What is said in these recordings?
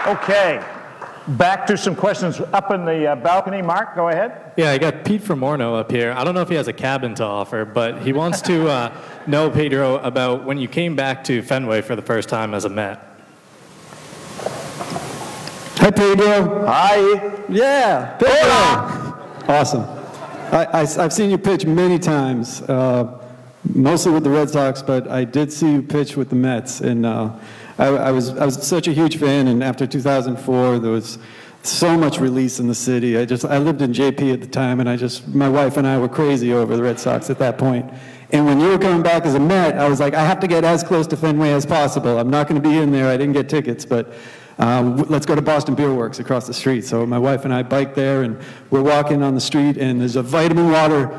Okay, back to some questions up in the balcony. Mark, go ahead. Yeah, I got Pete from Morno up here. I don't know if he has a cabin to offer, but he wants to know, Pedro, about when you came back to Fenway for the first time as a Met. Hi, Pedro. Hi. Yeah, Pedro. Hola. Awesome. I've seen you pitch many times, mostly with the Red Sox, but I did see you pitch with the Mets, and I was such a huge fan. And after 2004, there was so much release in the city. I lived in JP at the time, and my wife and I were crazy over the Red Sox at that point. And when you were coming back as a Met, I was like, I have to get as close to Fenway as possible. I'm not going to be in there. I didn't get tickets, but let's go to Boston Beer Works across the street. So my wife and I biked there, and we're walking on the street, and there's a vitamin water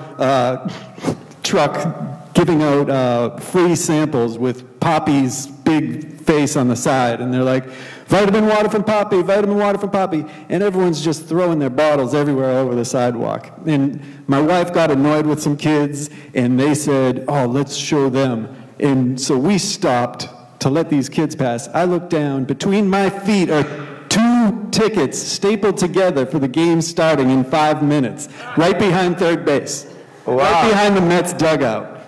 truck giving out free samples with Poppy's big face on the side. And they're like, vitamin water from Poppy, vitamin water from Poppy. And everyone's just throwing their bottles everywhere over the sidewalk. And my wife got annoyed with some kids, and they said, oh, let's show them. And so we stopped to let these kids pass. I looked down. Between my feet are 2 tickets stapled together for the game starting in 5 minutes, right behind third base, right behind the Mets dugout.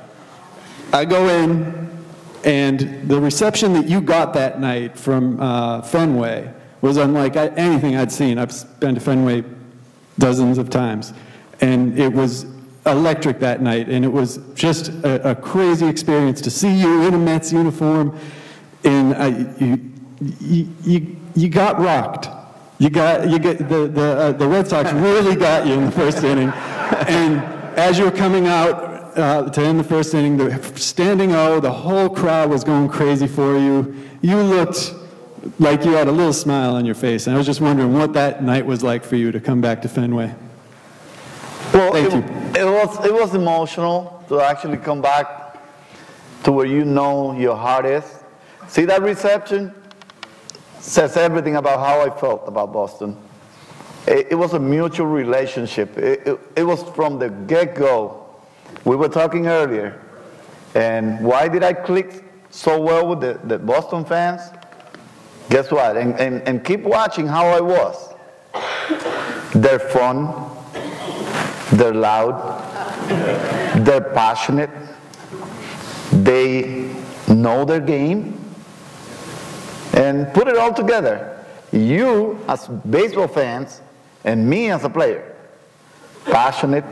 I go in, and the reception that you got that night from Fenway was unlike anything I'd seen. I've been to Fenway dozens of times, and it was electric that night, and it was just a crazy experience to see you in a Mets uniform. And you got rocked. The Red Sox really got you in the first inning. And as you were coming out to end the first inning, the standing O, the whole crowd was going crazy for you. You looked like you had a little smile on your face. And I was just wondering what that night was like for you to come back to Fenway. Well, it was emotional to actually come back to where you know your heart is. See, that reception says everything about how I felt about Boston. It was a mutual relationship. It was from the get-go. We were talking earlier, and why did I click so well with the Boston fans? Guess what? And keep watching how I was. They're fun. They're loud. They're passionate. They know their game. And put it all together. You, as baseball fans, and me as a player. Passionate,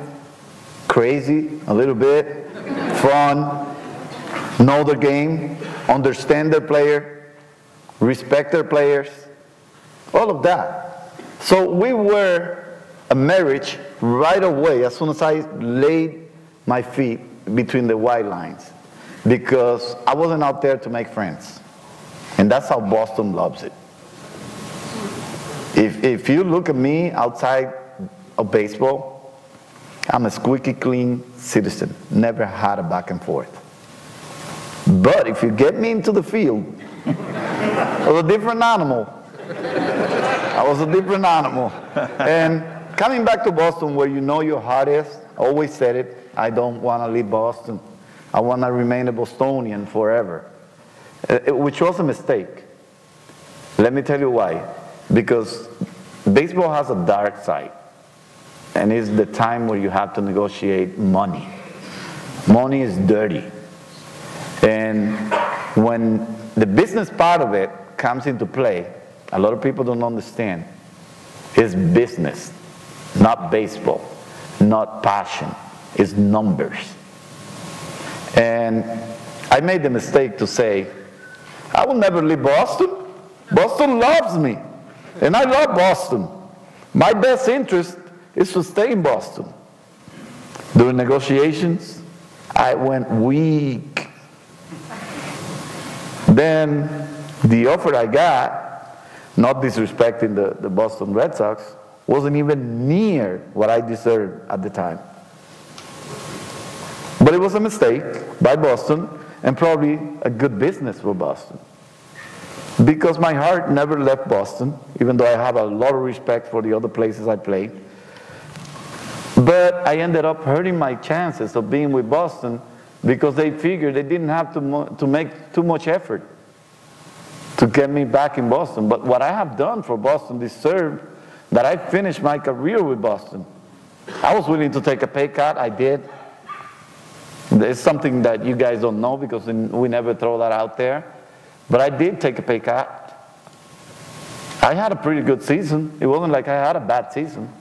crazy, a little bit, fun, know their game, understand their player, respect their players, all of that. So we were a marriage right away as soon as I laid my feet between the white lines, because I wasn't out there to make friends. And that's how Boston loves it. If you look at me outside of baseball, I'm a squeaky clean citizen. Never had a back and forth. But if you get me into the field, I was a different animal. I was a different animal. And coming back to Boston, where you know your heart is, I always said it, I don't want to leave Boston. I want to remain a Bostonian forever. Which was a mistake. Let me tell you why. Because baseball has a dark side. And it's the time where you have to negotiate money. Money is dirty. And when the business part of it comes into play, a lot of people don't understand. It's business, not baseball, not passion. It's numbers. And I made the mistake to say, I will never leave Boston. Boston loves me, and I love Boston. My best interest is to stay in Boston. During negotiations, I went weak. Then the offer I got, not disrespecting the Boston Red Sox, wasn't even near what I deserved at the time. But it was a mistake by Boston, and probably a good business for Boston. Because my heart never left Boston, even though I have a lot of respect for the other places I played. But I ended up hurting my chances of being with Boston because they figured they didn't have to make too much effort to get me back in Boston. But what I have done for Boston deserved that I finished my career with Boston. I was willing to take a pay cut. I did. It's something that you guys don't know because we never throw that out there. But I did take a pay cut. I had a pretty good season. It wasn't like I had a bad season.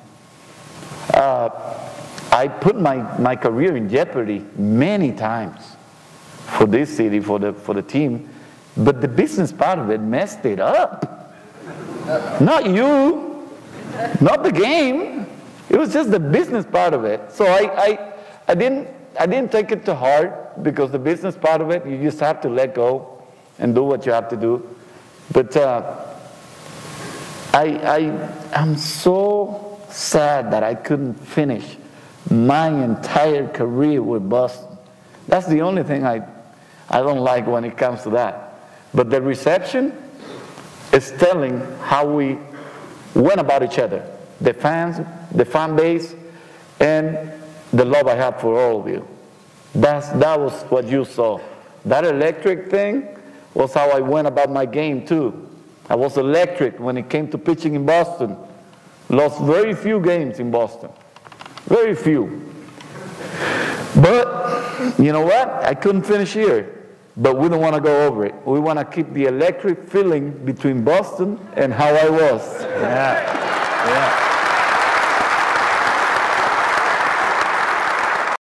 I put my career in jeopardy many times for this city, for the team. But the business part of it messed it up. Not you, not the game. It was just the business part of it. So I didn't take it to heart because the business part of it, you just have to let go and do what you have to do. But I'm so sad that I couldn't finish my entire career with Boston. That's the only thing I don't like when it comes to that. But the reception is telling how we went about each other. The fans, the fan base, and the love I have for all of you. That was what you saw. That electric thing was how I went about my game too. I was electric when it came to pitching in Boston. Lost very few games in Boston. Very few. But, you know what? I couldn't finish here. But we don't want to go over it. We want to keep the electric feeling between Boston and how I was. Yeah.